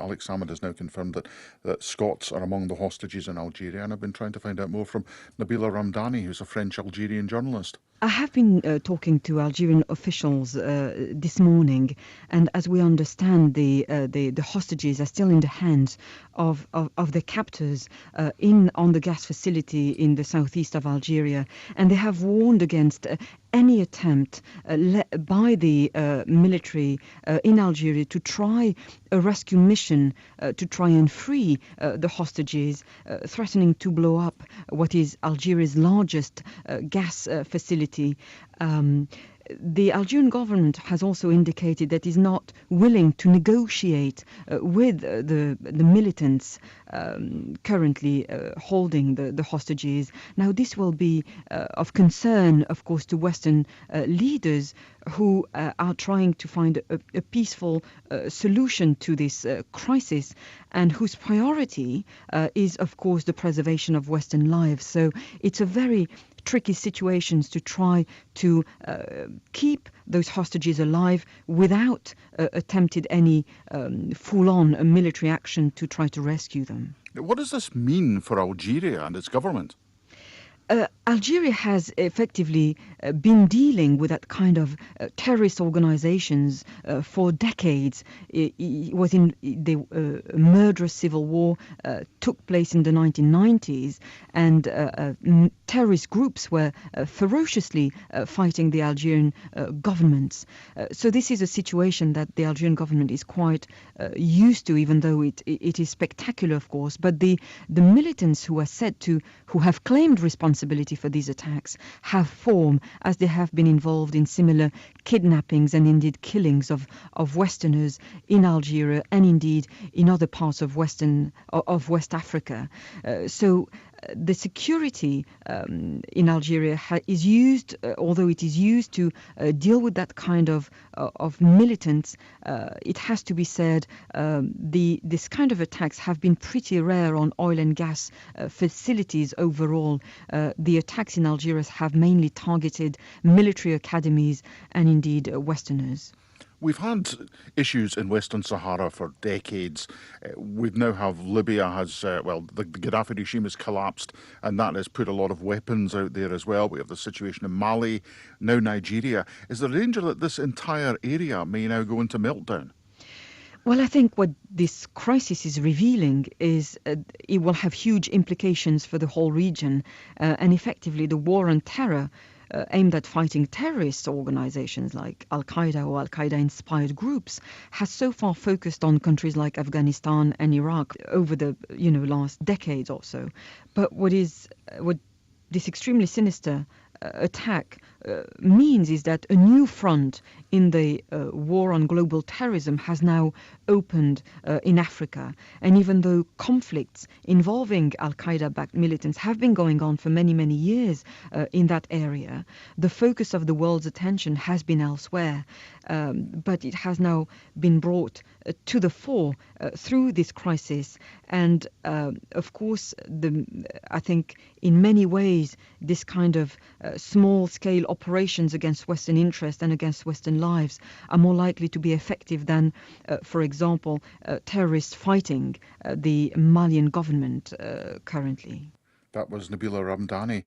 Alex Salmond has now confirmed that Scots are among the hostages in Algeria, and I've been trying to find out more from Nabila Ramdani, who's a French-Algerian journalist. I have been talking to Algerian officials this morning, and as we understand, the hostages are still in the hands of the captors on the gas facility in the southeast of Algeria, and they have warned against any attempt by the military in Algeria to try a rescue mission to try and free the hostages, threatening to blow up what is Algeria's largest gas facility. The Algerian government has also indicated that it is not willing to negotiate with the militants currently holding the hostages. Now, this will be of concern, of course, to Western leaders who are trying to find a peaceful solution to this crisis, and whose priority is, of course, the preservation of Western lives. So it's a very tricky situations to try to keep those hostages alive without attempted any full-on military action to try to rescue them. What does this mean for Algeria and its government? Algeria has effectively been dealing with that kind of terrorist organizations for decades. It was in the murderous civil war took place in the 1990s, and terrorist groups were ferociously fighting the Algerian governments. So this is a situation that the Algerian government is quite used to, even though it is spectacular, of course. But the militants who have claimed responsibility for these attacks have formed, as they have been involved in similar kidnappings and indeed killings of Westerners in Algeria and indeed in other parts of West Africa. So the security in Algeria is used, although it is used to deal with that kind of militants. It has to be said, this kind of attacks have been pretty rare on oil and gas facilities overall. The attacks in Algeria have mainly targeted military academies and indeed Westerners. We've had issues in Western Sahara for decades. We now have Libya the Gaddafi regime has collapsed, and that has put a lot of weapons out there as well. We have the situation in Mali, now Nigeria. Is there a danger that this entire area may now go into meltdown? Well, I think what this crisis is revealing is it will have huge implications for the whole region, and effectively the war on terror aimed at fighting terrorist organizations like Al-Qaeda or Al-Qaeda-inspired groups has so far focused on countries like Afghanistan and Iraq over the last decades or so. But what this extremely sinister attack means is that a new front in the war on global terrorism has now opened in Africa. And even though conflicts involving Al-Qaeda-backed militants have been going on for many, many years in that area, the focus of the world's attention has been elsewhere. But it has now been brought to the fore through this crisis. And of course, I think in many ways, this kind of small-scale operations against Western interests and against Western lives are more likely to be effective than, for example, terrorists fighting the Malian government currently. That was Nabila Ramdani.